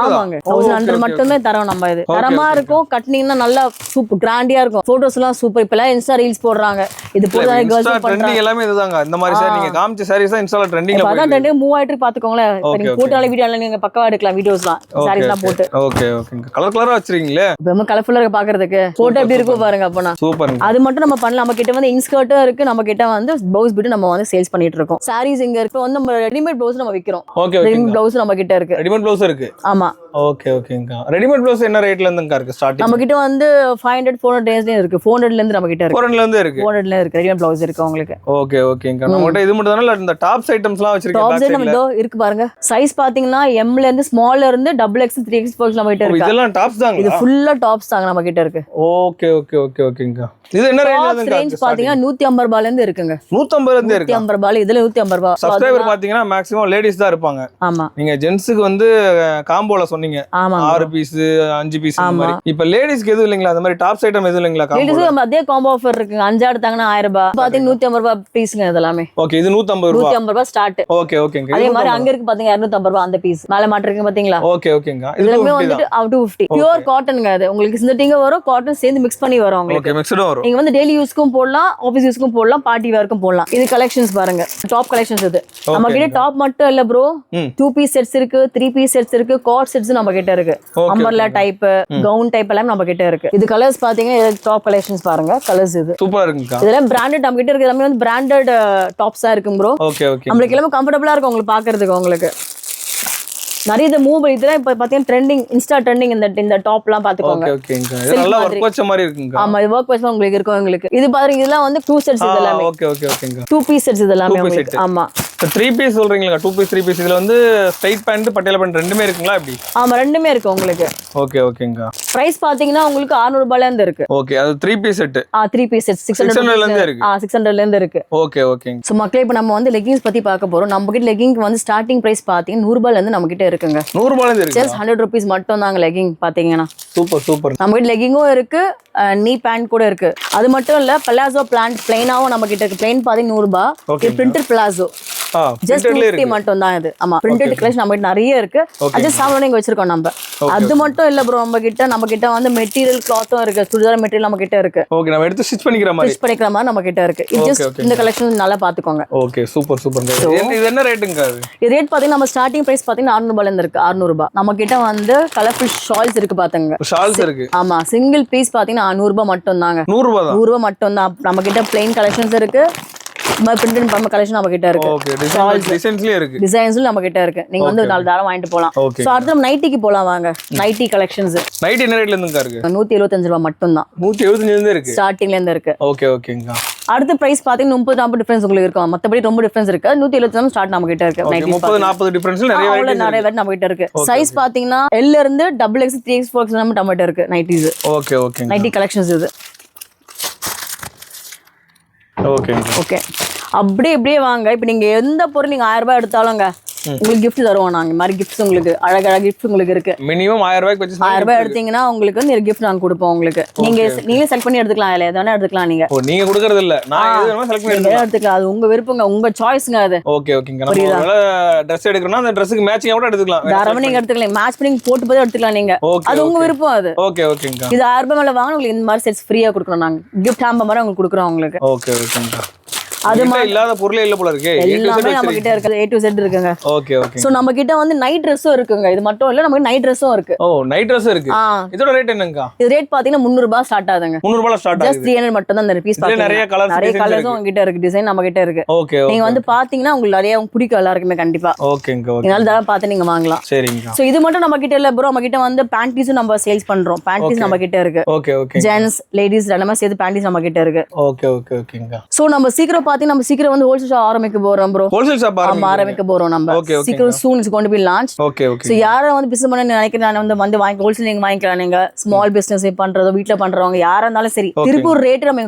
ஆமாங்க, 1100 மட்டுமே தரோம் நம்ம. இது தரமா இருக்கும். கட்டினீங்கன்னா நல்லா சூப்பர் கிராண்டியா இருக்கும். போட்டோஸ் எல்லாம் சூப்பர். இப்ப எல்லாம் இன்ஸ்டா ரீல்ஸ் போடுறாங்க. இது போடுறாங்க கேர்ள்ஸ் ட்ரெண்டிங் எல்லாமே இதுதாங்க. இந்த மாதிரி சாரி நீங்க காமிச்ச சாரீஸ் தான் இன்ஸ்டால ட்ரெண்டிங்ல போகுது. அதான் ட்ரெண்டிங் மூவ் ஆயிட்டு பாத்துக்கோங்களேன். நீங்க போட்டோல வீடியோல நீங்க பக்கவா எடுக்கலாம். வீடியோஸ்லாம் சாரீஸ்லாம் போட்டு. ஓகே ஓகேங்க. கலர் கலரா வச்சிருக்கீங்களே, ரொம்ப கலர்ஃபுல்லா இருக்கு பாக்குறதுக்கு. போட்டோ எப்படி இருக்கும் பாருங்க. அப்பனா சூப்பர். அது மட்டும் நம்ம பண்ணலாம். நம்ம கிட்ட வந்து இன்ஸ்கர்ட்டும் இருக்கு. நம்ம கிட்ட வந்து ப்ளவுஸ் பிட் நம்ம வந்து சேல்ஸ் பண்ணிட்டு இருக்கோம். சாரீஸ் இங்க இருக்கு. வந்து நம்ம ரெடிமேட் ப்ளவுஸ் நம்ம விக்கிறோம். Okay okay. ரெடிமேட் ப்ளவுஸ் நம்ம கிட்ட இருக்கு. ரெடிமேட் ப்ளவுஸ் இருக்கு. ஆமா. ஓகே ஓகேங்க. ரெடிமேட் ப்ளவுஸ் என்ன ரேட்ல இருந்துங்க இருக்கு ஸ்டார்டிங்? நம்ம கிட்ட வந்து 500 400 ரேஞ்ச்ல இருக்கு. 400 ல இருந்து நம்ம கிட்ட இருக்கு. 400 ல இருந்து இருக்கு. 400 ல இருக்கு. ரெடிமேட் ப்ளவுஸ் இருக்கு உங்களுக்கு. ஓகே ஓகேங்க. நம்ம கிட்ட இது மட்டும் தானே இந்த டாப்ஸ் ஐட்டம்ஸ்லாம் வச்சிருக்கீங்க? டாப்ஸ் நம்ம இதோ இருக்கு பாருங்க. சைஸ் பாத்தீங்கன்னா M ல இருந்து ஸ்மால்ல இருந்து XXL 3XL நம்ம கிட்ட இருக்கு. இதெல்லாம் டாப்ஸ் தாங்க. இது ஃபுல்லா டாப்ஸ் தாங்க நம்ம கிட்ட இருக்கு. ஓகே ஓகே ஓகே ஓகேங்க. இது என்ன ரேஞ்ச் பாத்தீங்கன்னா 150 ரூபாயில இருந்து இருக்குங்க. 150 ல இருந்து இருக்கு. 150 ரூபாயில இதுல 150 ரூபாய். சப்ஸ்கிரைபர் பாத்தீங்கன்னா மேக்ஸிமம் லேடிஸ் தான் இருப்பாங்க. ஆமா. நீங்க ஜென்ட்ஸ்க்கு வந்து காம்போல சொன்னீங்க 6 பீஸ் 5 பீஸ் இந்த மாதிரி. இப்போ லேடிஸ்க்கு எதுவும் இல்லீங்களா? அந்த மாதிரி டாப்ஸ் ஐட்டம் எதுவும் இல்லீங்களா? லேடிஸ்க்கு அதே காம்போ ஆஃபர் இருக்குங்க. 5 எடுத்தாங்கன்னா 1000 ரூபாய். பாத்தீங்கன்னா 150 ரூபாய் பீஸ்ங்க இதெல்லாம். ஓகே, இது 150 ரூபாய். 150 ரூபாய் ஸ்டார்ட். ஓகே ஓகேங்க. அதே மாதிரி அங்க இருக்கு பாத்தீங்க 250 ரூபாய் அந்த பீஸ். மேல மாட்டிருக்கு பாத்தீங்களா? ஓகே ஓகேங்க. இதுலமே வந்து 250. பியூர் காட்டன்ங்க அது. உங்களுக்கு சிந்தட்டிங்க வரும், காட்டன் சேர்ந்து மிக்ஸ் பண்ணி வரும் உங்களுக்கு. ஓகே, மிக்ஸ்டும் வரும். நீங்க வந்து டெய்லி யூஸ்க்கும் போடலாம், ஆபீஸ் யூஸ்க்கும் போடலாம், பார்ட்டி வேர்க்கும் போடலாம். இது கலெக்ஷன்ஸ் பாருங்க. டாப் கலெக்ஷன்ஸ் இது. நம்ம கிட்ட டாப் மட்டும் இல்ல ப்ரோ. 2 பீஸ் செட்ஸ் இருக்கு, 3 பீஸ் செட்ஸ் இருக்கு, காட் செட்ஸ் நம்ம கிட்ட இருக்கு. அம்பர்லா டைப், கவுன் டைப் எல்லாம் நம்ம கிட்ட இருக்கு. இது கலர்ஸ் பாத்தீங்க, டாப் கலெக்ஷன்ஸ் பாருங்க. கலர்ஸ் இது சூப்பரா இருக்குங்க. இதெல்லாம் பிராண்டட் நம்ம கிட்ட இருக்கு. எல்லாமே வந்து பிராண்டட் டாப்ஸா இருக்கு ப்ரோ. Okay okay. நமக்கு எல்லாமே கம்ஃபர்ட்டபிளா இருக்கும் உங்களுக்கு பாக்குறதுக்கு. உங்களுக்கு நிறைய இந்த மூவ் இதெல்லாம் இப்ப பாத்தீங்கன்னா ட்ரெண்டிங், இன்ஸ்டா ட்ரெண்டிங் இந்த டாப்லாம் பாத்துக்கோங்க. ஓகே ஓகேங்க. இது நல்லா வர்க் வச்ச மாதிரி இருக்குங்க. ஆமா, இது வர்க் வச்ச உங்களுக்கு இருக்கும் உங்களுக்கு. இது பாருங்க, இதெல்லாம் வந்து 2 செட்ஸ் இதெல்லாம். ஓகே ஓகே ஓகேங்க. 2 பீஸ் செட்ஸ் இதெல்லாம் உங்களுக்கு. ஆமா. 3 பீஸ் சொல்றீங்களா? 2 பீஸ் 3 பீஸ். இதுல வந்து ஸ்ட்ரைட் பேண்ட் பட்டியாலா பேண்ட் ரெண்டுமே இருக்குங்களா எப்படி? ஆமா, ரெண்டுமே இருக்கு உங்களுக்கு. ஓகே ஓகேங்க. பிரைஸ் பாத்தீங்கன்னா உங்களுக்கு 600 ரூபாயில இருந்து இருக்கு. ஓகே, அது 3 பீஸ் செட். 3 பீஸ் செட் 600 ல இருந்து இருக்கு. 600 ல இருந்து இருக்கு. ஓகே ஓகேங்க. சோ மக்களே, இப்ப நம்ம வந்து லெகிங்ஸ் பத்தி பார்க்க போறோம். நம்ம கிட்ட லெகிங்க்கு வந்து ஸ்டார்டிங் பிரைஸ் பாத்தீங்கன்னா 100 ரூபாயில இருந்து நம்ம கிட்ட இருக்குங்க. 100 ரூபாயில இருந்து இருக்கு. ஜஸ்ட் 100 rupees மட்டும் தாங்க லெகிங் பாத்தீங்கன்னா. Super super. நம்ம கிட்ட லெகிங்கும் இருக்கு, நீ பேண்ட் கூட இருக்கு. அது மட்டும் இல்ல, பலாசோ பிளைனாவும் நம்ம கிட்ட இருக்கு. பிளைன் பாத்தீங்கன்னா 100 ரூபாய். இது பிரிண்டட் பிளாசோ ஜஸ்ட் 50 மட்டும் தான் இது. ஆமா, பிரிண்டட் கலெக்ஷன் நம்ம கிட்ட நிறைய இருக்கு. அது சாவலோட இங்க வச்சிருக்கோம் நம்ம. அது மட்டும் இல்ல ப்ரோ, நம்ம கிட்ட வந்து மெட்டீரியல் கிளாத்தும் இருக்கு. சுடிதார் மெட்டீரியல் நம்ம கிட்ட இருக்கு. ஓகே, நம்ம எடுத்து ஸ்டிட்ச் பண்ணிக்கிற மாதிரி நம்ம கிட்ட இருக்கு. இது ஜஸ்ட் இந்த கலெக்ஷன் நல்லா பாத்துக்கோங்க. Okay, super super. இது என்ன ரேட்டுங்க? இது ரேட் பாத்தீங்கன்னா நம்ம ஸ்டார்டிங் பிரைஸ் பாத்தீங்கன்னா 600 ரூபாயில இருந்து இருக்கு. 600 ரூபாய். நம்ம கிட்ட வந்து கலர்ஃபுல் ஷால்ஸ் இருக்கு பாத்துங்க. ஷால்ஸ் இருக்கு. ஆமா, சிங்கிள் பீஸ் பாத்தீங்கன்னா 100 ரூபாய் மட்டும் தாங்க. 100 ரூபாய் தான். 100 ரூபாய் மட்டும் தான். நம்ம கிட்ட பிளைன் கலெக்ஷன்ஸ் இருக்கு, பிரிண்டட் பம்ப கலெக்ஷன் நம்ம கிட்ட இருக்கு. ஓகே, டிசைன்ஸ்லயே இருக்கு. டிசைன்ஸ்ல நம்ம கிட்ட இருக்கு. நீங்க வந்து 4 தாரம் வாங்கிட்டு போலாம். சோ அடுத்து நம்ம நைட்டிக்கு போலாம் வாங்க. Nightie collections. நைட்டி என்ன ரேட்ல இருந்து இருக்கு? 175 ரூபாய் மட்டும் தான். 175 ல இருந்து இருக்கு. ஸ்டார்டிங்ல இருந்து இருக்கு. ஓகே ஓகேங்க. அடுத்த பிரைஸ் பாத்தீங்கன்னா 30-40 டிஃபரன்ஸ் உங்களுக்கு இருக்கும். மத்தபடி ரொம்ப டிஃபரன்ஸ் இருக்கு. 175 ஸ்டார்ட் நம்ம கிட்ட இருக்கு. 30-40 டிஃபரன்ஸ்ல நிறைய வெரைட்டி நம்ம கிட்ட இருக்கு. சைஸ் பாத்தீங்கன்னா L ல இருந்து XXL 3XL 4XL நம்ம கிட்ட இருக்கு nighties. Okay okay. Nighty collections இது. Okay okay. அப்படியே வாங்க. இப்போ நீங்க எந்த பொருள் நீங்க 1000 ரூபாய் எடுத்தாலும்ங்க உங்களுக்கு gift தருவோம் நாங்க. இந்த மாதிரி gifts உங்களுக்கு அழகழக gifts உங்களுக்கு இருக்கு. மினிமம் 1000 ரூபாய்க்கு பர்ச்சேஸ் 1000 ரூபாய் எடுத்தீங்கன்னா உங்களுக்கு வந்து ஒரு gift நாங்க கொடுப்போம் உங்களுக்கு. நீங்களே செலக்ட் பண்ணி எடுத்துக்கலாம். இல்ல எதனா எடுத்துக்கலாம் நீங்க. ஓ நீங்க கொடுக்கிறது இல்ல. நான் எது வேணுமா செலக்ட் பண்ணி எடுத்துக்கலாம். அது உங்க விருப்பங்க, உங்க சாய்ஸ்ங்க அது. ஓகே ஓகேங்க. நம்ம ஒருவேளை Dress எடுக்கறோம்னா அந்த Dressக்கு மேட்சிங்கா கூட எடுத்துக்கலாம். தாராளமா நீங்க எடுத்துக்கலாம். மேட்ச் பண்ணி போட்டு போய் எடுத்துக்கலாம் நீங்க. அது உங்க விருப்பம் அது. ஓகே ஓகேங்க. இது 1000 ரூபாய் மேல வாங்க உங்களுக்கு இந்த மாதிரி செட்ஸ் ஃப்ரீயா கொடுக்குறோம் நாங்க. gift hamper மாதிரி உங்களுக்கு கொடுக்குறோம் உங்களுக்கு. ஓகே ஓகேங்க. அது மாதிரி இல்லாத பொருளே இல்ல போல இருக்கு. எல்லாமே நம்ம கிட்ட இருக்கு. A to Z இருக்குங்க. Okay okay. சோ நம்ம கிட்ட வந்து நைட் Dressம் இருக்குங்க. இது மட்டும் இல்ல, நமக்கு நைட் Dressம் இருக்கு. ஓ நைட் Dress இருக்கு. இதோட ரேட் என்னங்க? இது ரேட் பாத்தீங்கன்னா 300 ரூபாய் ஸ்டார்ட் ஆகுதுங்க. 300 ரூபாய்ல ஸ்டார்ட் ஆகுது. ஜஸ்ட் 300 மட்டும் தான் இந்த பீஸ் பாத்தீங்க. நிறைய கலர்ஸ் உங்க கிட்ட இருக்கு. டிசைன் நம்ம கிட்ட இருக்கு. Okay okay. நீங்க வந்து பாத்தீங்கன்னா உங்களுக்கு நிறைய பிடிக்கும் எல்லாருக்குமே கண்டிப்பா. ஓகேங்க ஓகே. இதனால தான் பார்த்து நீங்க வாங்கலாம். சரிங்க. சோ இது மட்டும் நம்ம கிட்ட இல்ல ப்ரோ, நம்ம கிட்ட வந்து பேண்டீஸும் நம்ம சேல்ஸ் பண்றோம். பேண்டீஸ் நம்ம கிட்ட இருக்கு. Okay okay. ஜென்ஸ் லேடிஸ் எல்லாமே சேர்த்து பேண்டீஸ் நம்ம கிட்ட இருக்கு. ஓகே ஓகே ஓகேங்க. சோ நம்ம சீக்கிரம் பாத்தீங்கன்னா நம்ம சீக்கிரம் வந்து ஹோல்சேல் ஷாப் ஆரம்பிக்க போறோம் ப்ரோ. ஹோல்சேல் ஷாப் ஆரம்பிக்க போறோம் நம்ம. சீக்கிரம் soon is going to be launch. Okay okay. So யார வந்து பிசினஸ் பண்ண நினைக்கிறாங்க வந்து வாங்கி ஹோல்சேல் நீங்க வாங்கிக்கலாம். நீங்க ஸ்மால் பிசினஸ் பண்றதோ வீட்ல பண்றவங்க யாரா இருந்தாலும் சரி, திருப்பூர் ரேட் நம்ம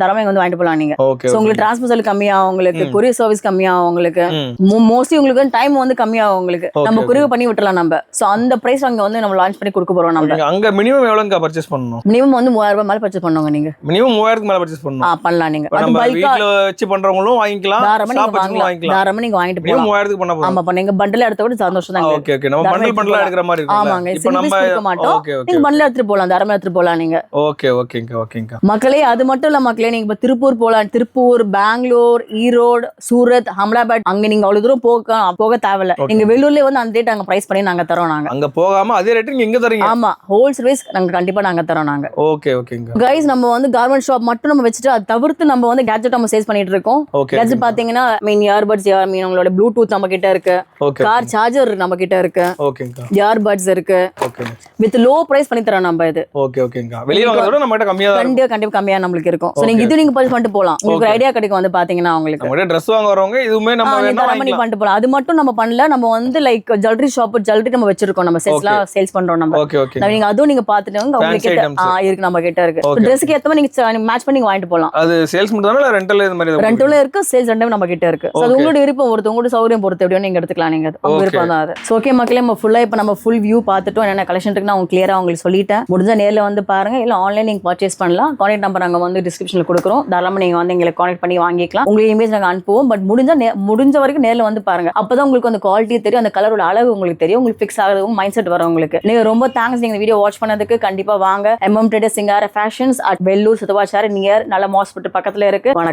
தரமா வந்து வாங்கிட்டு போலாம் நீங்க. சோ உங்களுக்கு டிரான்ஸ்போர்ட் கம்மியாகும், உங்களுக்கு கொரியர் சர்வீஸ் கம்மியாகும், உங்களுக்கு மோஸ்ட்லி உங்களுக்கு டைம் வந்து கம்மியாகும் உங்களுக்கு. நம்ம கொரியர் பண்ணி விட்டுறலாம் நம்ம. சோ அந்த பிரைஸ் அங்க வந்து நம்ம லான்ச் பண்ணி கொடுக்க போறோம் நம்ம. அங்க மினிமம் எவ்வளவுங்க பர்ச்சேஸ் பண்ணனும்? மினிமம் வந்து 3000 ரூபாய் மேல பர்ச்சேஸ் பண்ணுங்க நீங்க. மினிமம் 3000 க்கு மேல பர்ச்சேஸ் பண்ணனும். பண்ணலாம் நீங்க. அது பல்கா வீட்ல வச்சு பண்றவங்களும் வாங்கிக்கலாம். ஷாப் வச்சு வாங்கிக்கலாம். தாராளமா நீங்க வாங்கிட்டு போலாம். 3000 க்கு பண்ண போறோம். ஆமா பண்ணீங்க பண்டல் எடுத்த கூட சந்தோஷம் தான். Okay okay. நம்ம பண்டல் எடுக்கிற மாதிரி இருக்கு. ஆமாங்க. இப்போ நம்ம கொடுக்க மாட்டோம். நீங்க பண்டல் எடுத்து போலாம். தாராளமா எடுத்து போலாம் நீங்க. ஓகே ஓகேங்க ஓகேங்க. மக்களே அது மட்டும் இல்ல மக்களே, நீங்க இப்ப திருப்பூர் போலாம். திருப்பூர், பெங்களூர், ஈரோடு, சூரத், அஹமதாபாத் அங்க நீங்க அவ்வளவு தூரம் போக தேவையில்ல. நீங்க வெள்ளூர்லயே வந்து அந்த ரேட் அங்க பிரைஸ் பண்ணி நாங்க தரோம். நாங்க அங்க போகாம அதே ரேட் நீங்க இங்க தரீங்க. ஆமா, ஹோல் சர்வீஸ் நாங்க கண்டிப்பா நாங்க தரோம் நாங்க. ஓகே ஓகேங்க. गाइस நம்ம வந்து கார்மெண்ட் ஷாப் மட்டும் நம்ம வச்சிட்டு அது தவிர்த்து நம்ம வந்து கேட்ஜெட் நம்ம சேல்ஸ் பண்ணிட்டு இருக்கோம். கேட்ஜெட் பாத்தீங்கன்னா மீன் இயர்பட்ஸ், மீன் உங்களோட ப்ளூடூத் நம்ம கிட்ட இருக்கு. கார் சார்ஜர் நம்ம கிட்ட இருக்கு. ஓகேங்க. இயர்பட்ஸ் இருக்கு. ஓகே. வித் லோ பிரைஸ் பண்ணி தரோம் நம்ம இது. ஓகே ஓகேங்க. வெளிய வாங்குறத விட நம்ம கிட்ட கம்மியா தான் கண்டிப்பா கம்மியா நமக்கு இருக்கும். சோ நீங்க இது நீங்க பர்ச்சேஸ் பண்ணிட்டு போலாம். உங்களுக்கு ஒரு ஐடியா கிடைக்கும் வந்து பாத்தீங்கன்னா உங்களுக்கு. நம்ம Dress வாங்க வரவங்க இதுவுமே நம்ம வேணா வாங்கிக்கலாம் பண்ணிட்டு போலாம். அது மட்டும் நம்ம பண்ணல. நம்ம வந்து லைக் ஜுவல்லரி ஷாப் ஜுவல்லரி நம்ம வச்சிருக்கோம். நம்ம சேல்ஸ்லாம் சேல்ஸ் பண்றோம் நம்ம. Okay okay. நீங்க அதுவும் நீங்க பாத்துட்டு உங்களுக்கு இருக்கு நம்ம கிட்ட இருக்கு. Dressக்கு ஏத்த மாதிரி நீங்க மேட்ச் பண்ணி வாங்கிட்டு போலாம். அது சேல்ஸ் மட்டும் தான இல்ல ரெண்டல் இந்த மாதிரி ரெண்டல்ல இருக்கு, சேல்ஸ் ரெண்டும் நம்ம கிட்ட இருக்கு. சோ அது உங்களுடைய விருப்பம், உங்களோட சௌகரியம் பொறுத்து எப்படியோ நீங்க எடுத்துக்கலாம். நீங்க உங்க விருப்பம் தான் அது. சோ ஓகே மக்களே, நம்ம ஃபுல்லா இப்ப நம்ம ஃபுல் வியூ பார்த்துட்டோம். என்னென்ன கலெக்ஷன் இருக்குன்னு உங்களுக்கு கிளியரா உங்களுக்கு சொல்லிட்டேன். முடிஞ்சா நேர்ல வந்து பாருங்க, இல்ல ஆன்லைன் நீங்க பர்ச்சேஸ் பண்ணலாம். கான்டாக்ட் நம்பர் நாங்க வந்து டிஸ்கிரிப்ஷன்ல கொடுக்குறோம். தாராளமா நீங்க வந்து எங்களை கான்டாக்ட் பண்ணி வாங்கிக்கலாம். உங்களுக்கு இமேஜ் நாங்க அனுப்புவோம். பட் முடிஞ்ச வரைக்கும் நேர்ல வந்து பாருங்க. அப்பதான் உங்களுக்கு அந்த குவாலிட்டி தெரியும், அந்த கலரோட அளவு உங்களுக்கு தெரியும், உங்களுக்கு ஃபிக்ஸ் ஆகுறதும் மைண்ட் செட் வரும் உங்களுக்கு. நீங்க ரொம்ப தேங்க்ஸ் நீங்க வீடியோ வாட்ச் பண்ணதுக்கு. கண்டிப்பா வாங்க. MM Traders Singara Fashions at Vellur Sathuvachari near நல்ல ஹாஸ்பிட்டல் பக்கத்துல இருக்கு. வணக்கம்.